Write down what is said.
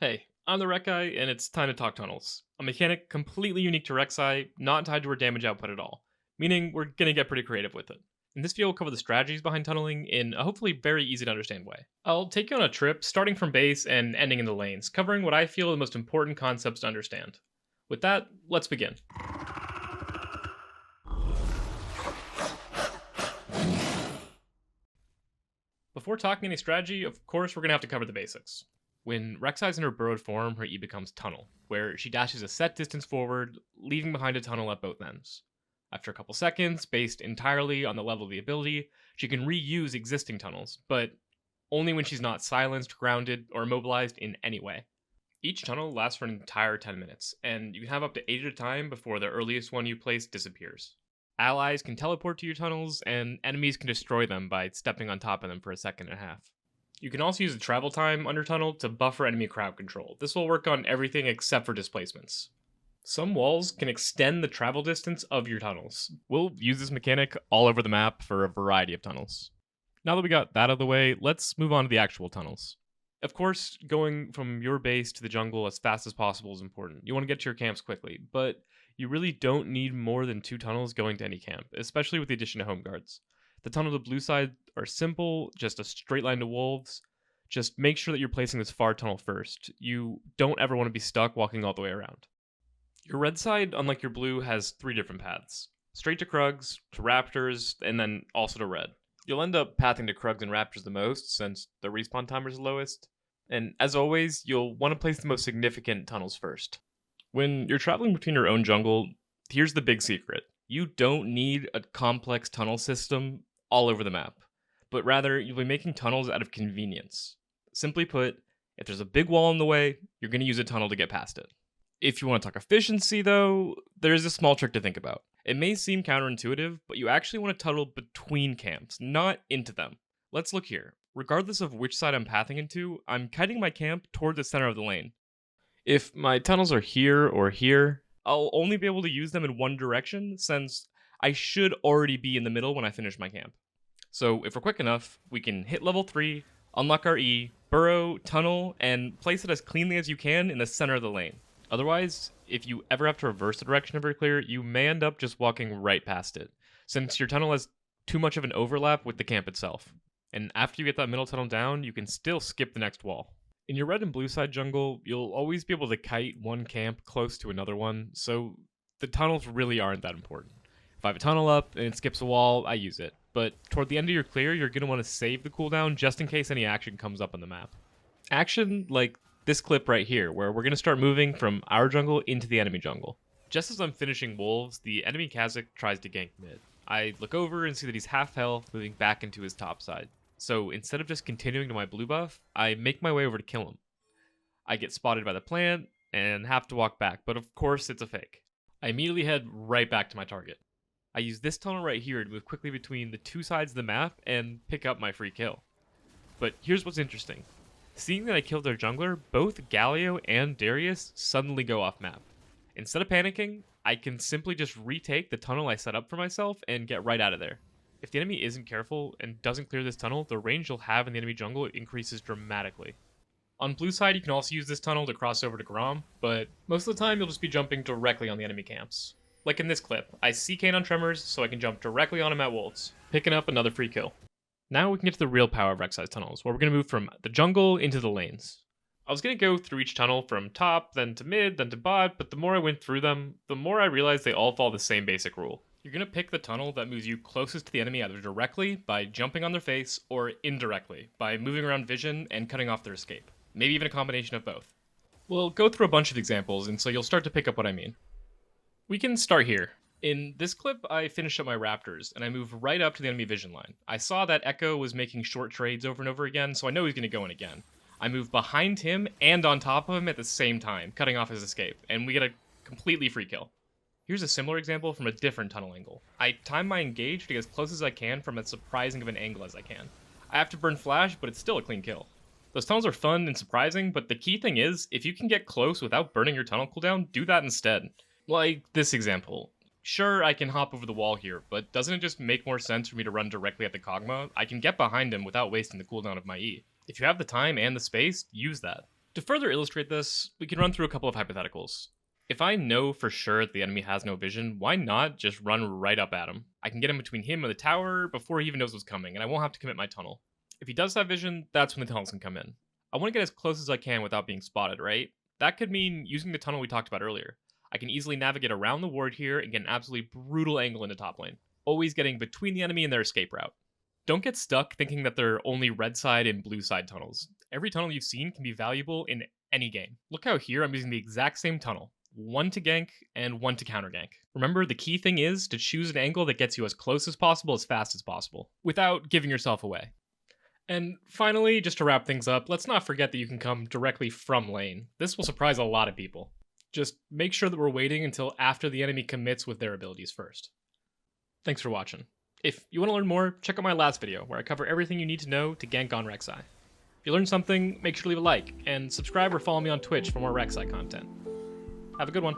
Hey, I'm the Rek'Sai, and it's time to talk tunnels. A mechanic completely unique to Rek'Sai, not tied to her damage output at all, meaning we're gonna get pretty creative with it. In this video, we'll cover the strategies behind tunneling in a hopefully very easy to understand way. I'll take you on a trip, starting from base and ending in the lanes, covering what I feel are the most important concepts to understand. With that, let's begin. Before talking any strategy, of course, we're gonna have to cover the basics. When Rek'Sai's in her burrowed form, her E becomes Tunnel, where she dashes a set distance forward, leaving behind a tunnel at both ends. After a couple seconds, based entirely on the level of the ability, she can reuse existing tunnels, but only when she's not silenced, grounded, or immobilized in any way. Each tunnel lasts for an entire 10 minutes, and you can have up to 8 at a time before the earliest one you place disappears. Allies can teleport to your tunnels, and enemies can destroy them by stepping on top of them for a second and a half. You can also use the travel time under tunnel to buffer enemy crowd control. This will work on everything except for displacements. Some walls can extend the travel distance of your tunnels. We'll use this mechanic all over the map for a variety of tunnels. Now that we got that out of the way, let's move on to the actual tunnels. Of course, going from your base to the jungle as fast as possible is important. You want to get to your camps quickly, but you really don't need more than 2 tunnels going to any camp, especially with the addition of home guards. The tunnel to the blue side are simple, just a straight line to wolves. Just make sure that you're placing this far tunnel first. You don't ever want to be stuck walking all the way around. Your red side, unlike your blue, has 3 different paths. Straight to Krugs, to Raptors, and then also to red. You'll end up pathing to Krugs and Raptors the most, since the respawn timer is the lowest. And as always, you'll want to place the most significant tunnels first. When you're traveling between your own jungle, here's the big secret. You don't need a complex tunnel system all over the map, but rather you'll be making tunnels out of convenience. Simply put, if there's a big wall in the way, you're going to use a tunnel to get past it. If you want to talk efficiency, though, there's a small trick to think about. It may seem counterintuitive, but you actually want to tunnel between camps, not into them. Let's look here. Regardless of which side I'm pathing into, I'm kiting my camp toward the center of the lane. If my tunnels are here or here, I'll only be able to use them in one direction, since I should already be in the middle when I finish my camp. So if we're quick enough, we can hit level 3, unlock our E, burrow, tunnel, and place it as cleanly as you can in the center of the lane. Otherwise, if you ever have to reverse the direction of your clear, you may end up just walking right past it, since your tunnel has too much of an overlap with the camp itself. And after you get that middle tunnel down, you can still skip the next wall. In your red and blue side jungle, you'll always be able to kite one camp close to another one, so the tunnels really aren't that important. If I have a tunnel up and it skips a wall, I use it. But toward the end of your clear, you're going to want to save the cooldown just in case any action comes up on the map. Action like this clip right here, where we're going to start moving from our jungle into the enemy jungle. Just as I'm finishing wolves, the enemy Kha'Zix tries to gank mid. I look over and see that he's half health, moving back into his top side. So instead of just continuing to my blue buff, I make my way over to kill him. I get spotted by the plant and have to walk back, but of course it's a fake. I immediately head right back to my target. I use this tunnel right here to move quickly between the 2 sides of the map and pick up my free kill. But here's what's interesting. Seeing that I killed their jungler, both Galio and Darius suddenly go off map. Instead of panicking, I can simply just retake the tunnel I set up for myself and get right out of there. If the enemy isn't careful and doesn't clear this tunnel, the range you'll have in the enemy jungle increases dramatically. On blue side, you can also use this tunnel to cross over to Grom, but most of the time you'll just be jumping directly on the enemy camps. Like in this clip, I see Kane on Tremors, so I can jump directly on him at Wolves, picking up another free kill. Now we can get to the real power of Rek'Sai's tunnels, where we're going to move from the jungle into the lanes. I was going to go through each tunnel from top, then to mid, then to bot, but the more I went through them, the more I realized they all follow the same basic rule. You're going to pick the tunnel that moves you closest to the enemy either directly, by jumping on their face, or indirectly, by moving around vision and cutting off their escape. Maybe even a combination of both. We'll go through a bunch of examples, and so you'll start to pick up what I mean. We can start here. In this clip, I finished up my Raptors, and I moved right up to the enemy vision line. I saw that Echo was making short trades over and over again, so I know he's going to go in again. I move behind him and on top of him at the same time, cutting off his escape, and we get a completely free kill. Here's a similar example from a different tunnel angle. I time my engage to get as close as I can from as surprising of an angle as I can. I have to burn flash, but it's still a clean kill. Those tunnels are fun and surprising, but the key thing is, if you can get close without burning your tunnel cooldown, do that instead. Like this example. Sure, I can hop over the wall here, but doesn't it just make more sense for me to run directly at the Kog'Maw? I can get behind him without wasting the cooldown of my E. If you have the time and the space, use that. To further illustrate this, we can run through a couple of hypotheticals. If I know for sure that the enemy has no vision, why not just run right up at him? I can get in between him and the tower before he even knows what's coming, and I won't have to commit my tunnel. If he does have vision, that's when the tunnels can come in. I want to get as close as I can without being spotted, right? That could mean using the tunnel we talked about earlier. I can easily navigate around the ward here and get an absolutely brutal angle into top lane, always getting between the enemy and their escape route. Don't get stuck thinking that there are only red side and blue side tunnels. Every tunnel you've seen can be valuable in any game. Look how here I'm using the exact same tunnel. One to gank and one to counter gank. Remember, the key thing is to choose an angle that gets you as close as possible as fast as possible, without giving yourself away. And finally, just to wrap things up, let's not forget that you can come directly from lane. This will surprise a lot of people. Just make sure that we're waiting until after the enemy commits with their abilities first. Thanks for watching. If you want to learn more, check out my last video, where I cover everything you need to know to gank on Rek'Sai. If you learned something, make sure to leave a like, and subscribe or follow me on Twitch for more Rek'Sai content. Have a good one.